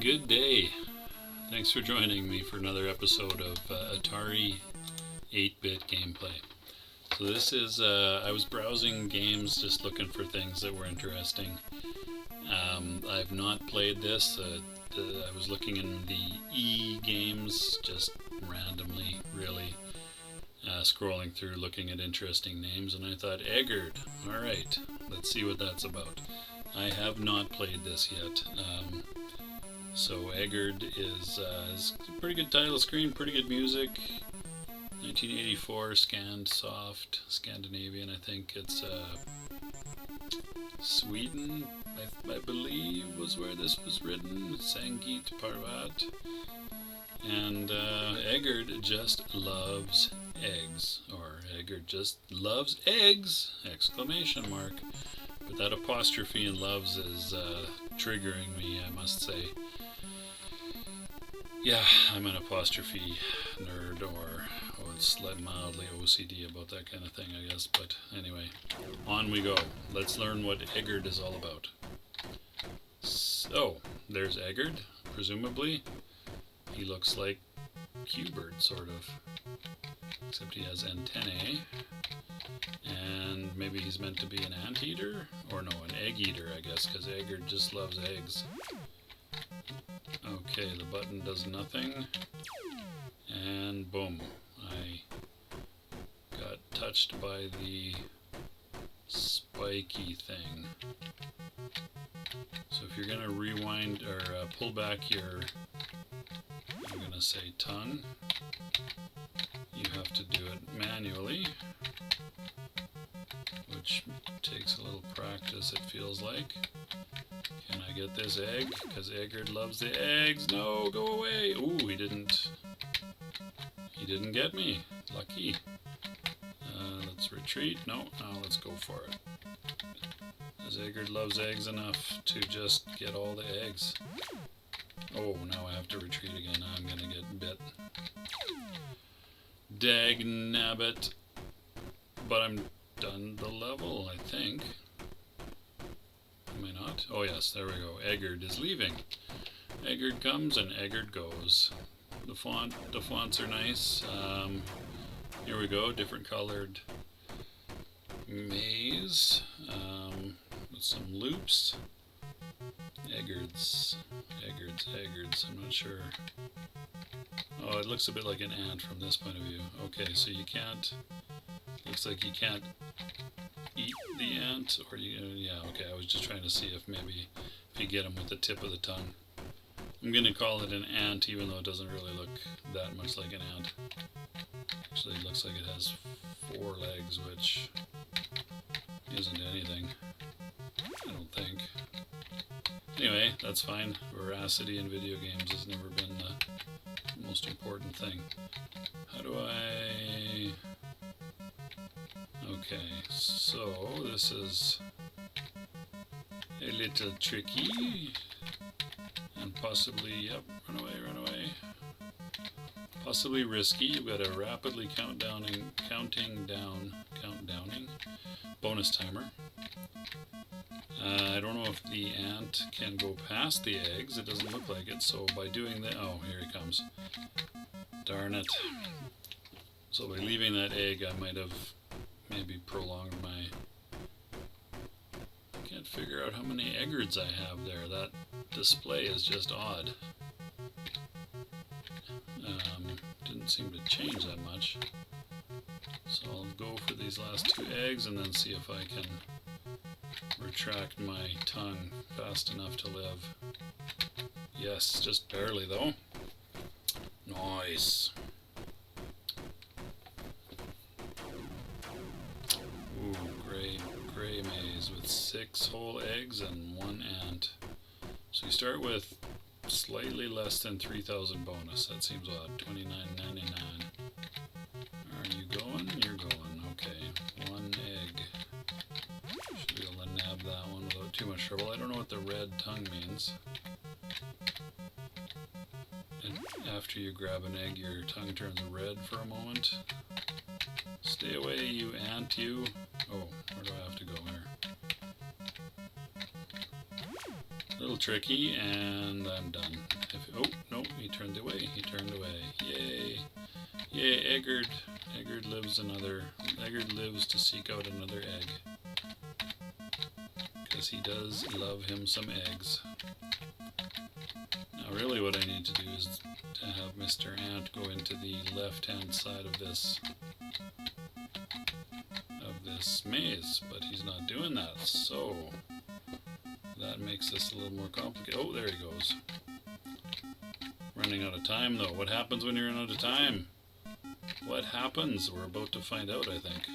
Good day. Thanks for joining me for another episode of Atari 8-bit gameplay. So this is, I was browsing games just looking for things that were interesting. I've not played this. I was looking in the E-games just randomly, really, scrolling through looking at interesting names, and I thought, Eggard, alright, let's see what that's about. I have not played this yet. So Eggard is a pretty good title screen, pretty good music. 1984, scanned soft, Scandinavian. I think it's Sweden, I believe, was where this was written. Sangeet Parvat. And Eggard just loves eggs, or Eggard just loves eggs! Exclamation mark. But that apostrophe in loves is triggering me, I must say. Yeah, I'm an apostrophe nerd, or it's like mildly OCD about that kind of thing, I guess. But anyway, on we go. Let's learn what Eggard is all about. So, there's Eggard, presumably. He looks like Q-Bird, sort of. Except he has antennae. And maybe he's meant to be an anteater? Or no, an egg-eater, I guess, because Eggard just loves eggs. Okay, the button does nothing. And boom, I got touched by the spiky thing. So if you're going to rewind or pull back your, I'm going to say tongue, you have to do it manually, which takes a little practice, it feels like. Can I get this egg? Because Eggard loves the eggs. No, go away. Ooh, he didn't get me. Lucky. Let's retreat. No, now let's go for it. Because Eggard loves eggs enough to just get all the eggs. Oh, now I have to retreat again. Now I'm gonna get bit. Dag nabbit. But I'm done the level, I think. Am I not? Oh yes, there we go. Eggard is leaving. Eggard comes and Eggard goes. The fonts are nice. Here we go, different colored maze with some loops. Eggard's. I'm not sure. Oh, it looks a bit like an ant from this point of view. Okay, so you can't. Looks like you can't eat the ant, or yeah, okay, I was just trying to see if maybe if you get them with the tip of the tongue. I'm going to call it an ant, even though it doesn't really look that much like an ant. Actually, it looks like it has 4 legs, which isn't anything, I don't think. Anyway, that's fine. Veracity in video games has never been the most important thing. How do I... Okay, so this is a little tricky, and possibly, yep, run away, possibly risky. You've got a rapidly counting bonus timer. I don't know if the ant can go past the eggs, it doesn't look like it, so by doing that, oh, here he comes. Darn it. So by leaving that egg, I might have maybe prolonged my... I can't figure out how many Eggards I have there. That display is just odd. Didn't seem to change that much. So I'll go for these last 2 eggs and then see if I can retract my tongue fast enough to live. Yes, just barely though. Nice. Gray maze with 6 whole eggs and 1 ant. So you start with slightly less than 3,000 bonus. That seems odd. $29.99. Are you going? You're going. Okay. 1 egg. Should be able to nab that one without too much trouble. I don't know what the red tongue means. And after you grab an egg, your tongue turns red for a moment. Stay away, you ant, you. Oh, where do I have to go here? A little tricky, and I'm done. Oh, no, he turned away. He turned away. Yay. Yay, Eggard. Eggard lives to seek out another egg. Because he does love him some eggs. Now really what I need to do is to have Mr. Ant go into the left-hand side of this maze, but he's not doing that, so that makes this a little more complicated. Oh, there he goes. Running out of time though. What happens when you run out of time? What happens? We're about to find out, I think.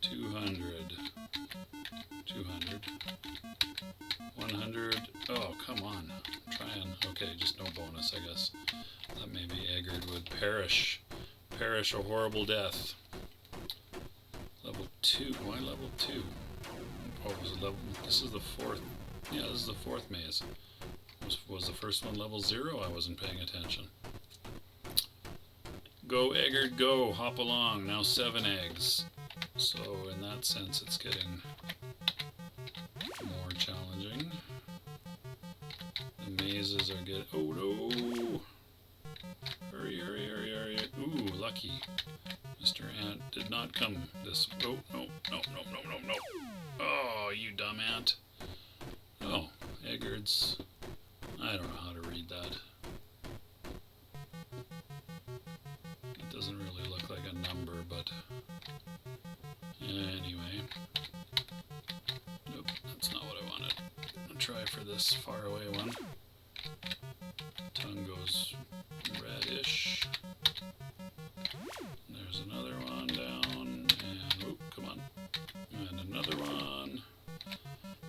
200. 200. 100. Oh, come on. Trying. Okay, just no bonus, I guess. That maybe Eggard would perish. Perish a horrible death. Level 2. Why level 2? Oh, was it level... This is the fourth... Yeah, this is the fourth maze. Was the first one level 0? I wasn't paying attention. Go, Eggard, go! Hop along. Now 7 eggs. So, in that sense, it's getting more challenging. The mazes are getting... Oh, no! Hurry, hurry, hurry, hurry. Ooh, lucky. Mr. Ant did not come this... Oh, no, no, no, no, no, no. Oh, you dumb ant. Oh, Eggard's... I don't know how to read that. It doesn't really look like a number, but... Anyway. Nope, that's not what I wanted. I'll try for this far away one. Tongue goes reddish. There's another one down, and oh, come on. And another one.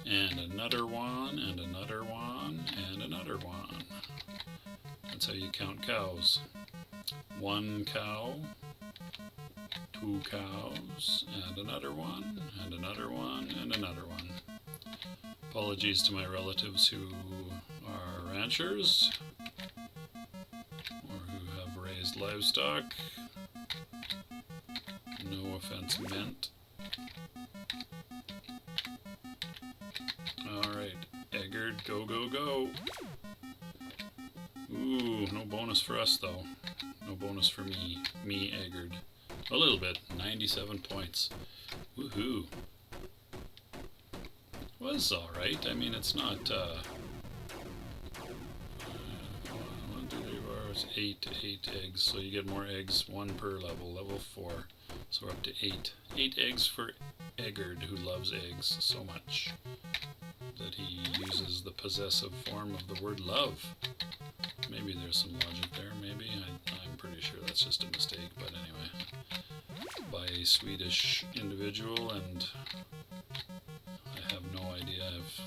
And another one, and another one, and another one. That's how you count cows. 1 cow, 2 cows, and another one, and another one, and another one. Apologies to my relatives who are ranchers, or who have raised livestock. No offense meant. Alright, Eggard, go, go, go. Ooh, no bonus for us though. No bonus for me, Eggard. A little bit, 97 points. Woohoo. Was alright. I mean, it's not, 1, 2, 3, 4, 8 eggs. So you get more eggs, 1 per level, level 4. So we're up to 8. 8 eggs for Eggard, who loves eggs so much that he uses the possessive form of the word love. Maybe there's some logic there, maybe. I'm pretty sure that's just a mistake, but anyway. By a Swedish individual, and I have no idea if...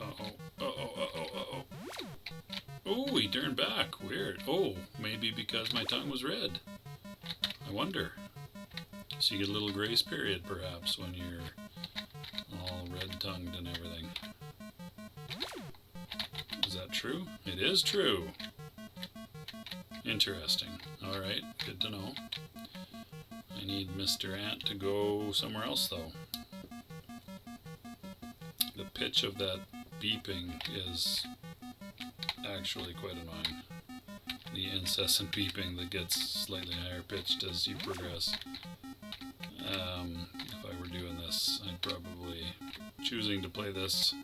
Uh-oh. Oh, he turned back. Weird. Oh, maybe because my tongue was red. I wonder. So you get a little grace period, perhaps, when you're all red-tongued and everything. Is that true? It is true. Interesting. Alright, good to know. I need Mr. Ant to go somewhere else, though. The pitch of that beeping is actually quite annoying. The incessant beeping that gets slightly higher pitched as you progress. If I were doing this, I'd probably... Choosing to play this...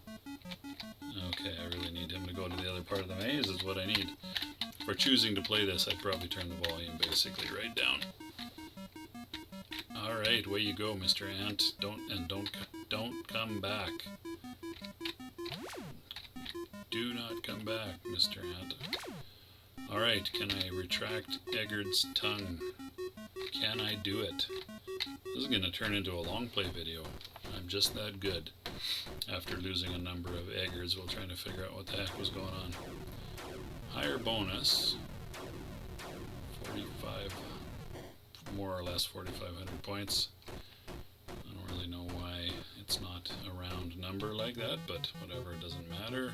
Okay, I really need him to go to the other part of the maze is what I need. For choosing to play this, I'd probably turn the volume basically right down. Alright, away you go, Mr. Ant. Don't come back. Do not come back, Mr. Ant. Alright, can I retract Eggard's tongue? Can I do it? This is going to turn into a long play video. I'm just that good. After losing a number of Eggards while trying to figure out what the heck was going on. Higher bonus. 45, more or less 4,500 points. I don't really know why it's not a round number like that, but whatever, it doesn't matter.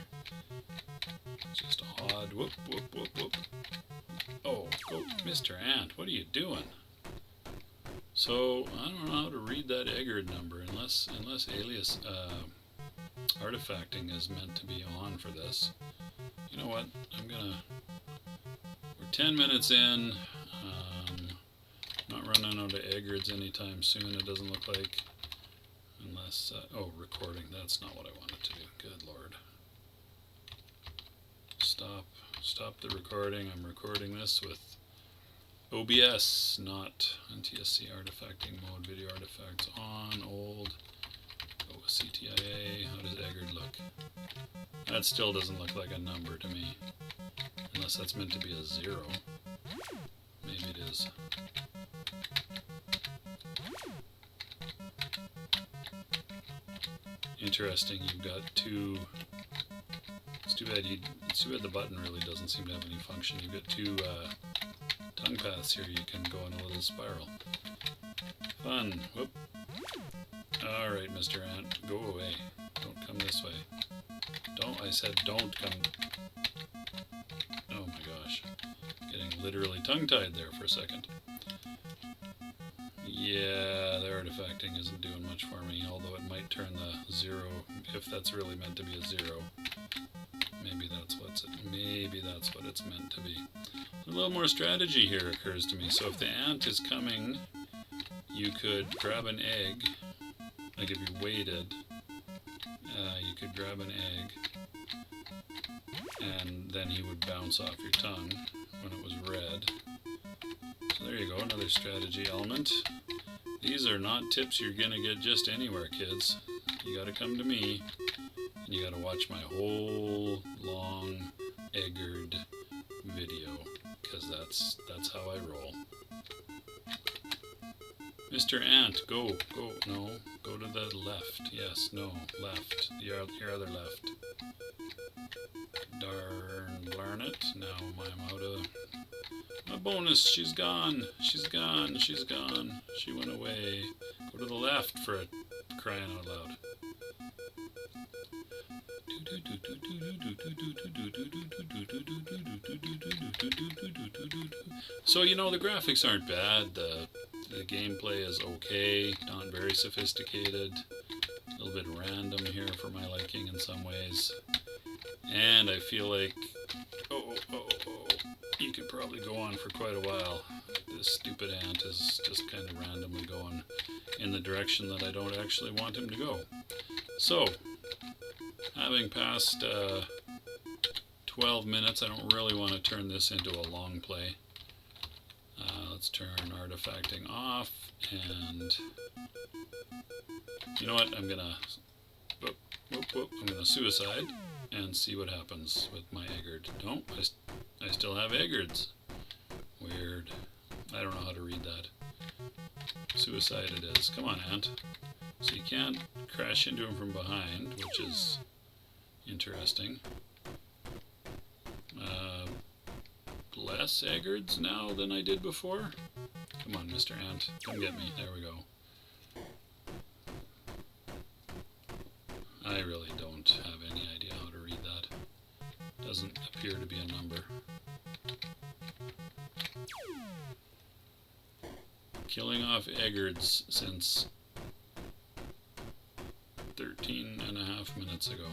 It's just odd. Whoop, whoop, whoop, whoop. Oh, go, Mr. Ant, what are you doing? So, I don't know how to read that Eggard number, unless Alias, artifacting is meant to be on for this. You know what? We're 10 minutes in. Not running out of Eggards anytime soon, it doesn't look like. Unless, oh, recording. That's not what I wanted to do. Good Lord. Stop the recording. I'm recording this with OBS, not NTSC artifacting mode. Video artifacts on, old. Go with CTIA. How does Eggard look? That still doesn't look like a number to me. Unless that's meant to be a 0. Maybe it is. Interesting, you've got two. It's too bad the button really doesn't seem to have any function. You've got two tongue paths here. You can go in a little spiral. Fun. Whoop. Alright, Mr. Ant, go away. Don't come this way. I said don't come. Oh my gosh. Getting literally tongue-tied there for a second. Yeah, the artifacting isn't doing much for me, although it might turn the 0 if that's really meant to be a 0. Maybe that's what it's meant to be. A little more strategy here occurs to me. So if the ant is coming, you could grab an egg. Like if you waited, you could grab an egg, and then he would bounce off your tongue when it was red. So there you go, another strategy element. These are not tips you're gonna get just anywhere, kids. You gotta come to me, and you gotta watch my whole long Eggard video, because that's how I roll. Mr. Ant, go, no, go to the left, yes, no, left, your other left. Darn it, now I'm out of... My bonus, she's gone. She went away. Go to the left for it, crying out loud. So, you know, the graphics aren't bad. The gameplay is okay, not very sophisticated. A little bit random here for my liking in some ways. And I feel like... You could probably go on for quite a while. This stupid ant is just kind of randomly going in the direction that I don't actually want him to go. So, having passed 12 minutes, I don't really want to turn this into a long play. Let's turn artifacting off, and you know what? I'm gonna suicide and see what happens with my Eggard. No, I still have Eggards. Weird. I don't know how to read that. Suicide it is. Come on, Ant. So you can't crash into him from behind, which is interesting. Less Eggards now than I did before. Come on, Mr. Ant. Come get me. There we go. I really don't have any idea how to read that. Doesn't appear to be a number. Killing off Eggards since 13.5 minutes ago.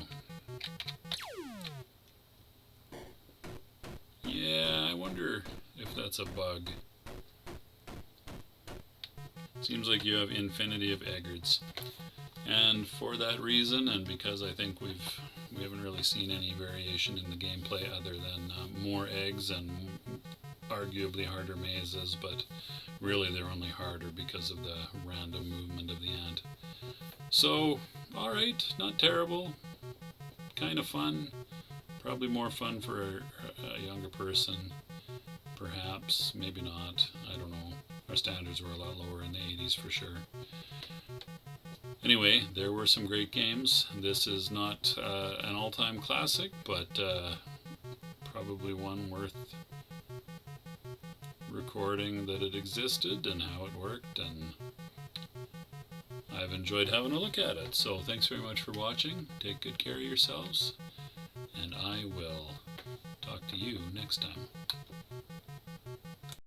Yeah, I wonder if that's a bug. Seems like you have infinity of Eggards. And for that reason, and because I think we haven't really seen any variation in the gameplay other than more eggs and arguably harder mazes, but really they're only harder because of the random movement of the ant. So, alright, not terrible, kind of fun, probably more fun for a younger person, perhaps, maybe not, I don't know. Our standards were a lot lower in the 80s for sure. Anyway, there were some great games. This is not an all-time classic, but probably one worth recording that it existed and how it worked, and I've enjoyed having a look at it. So thanks very much for watching. Take good care of yourselves, and I will talk to you next time.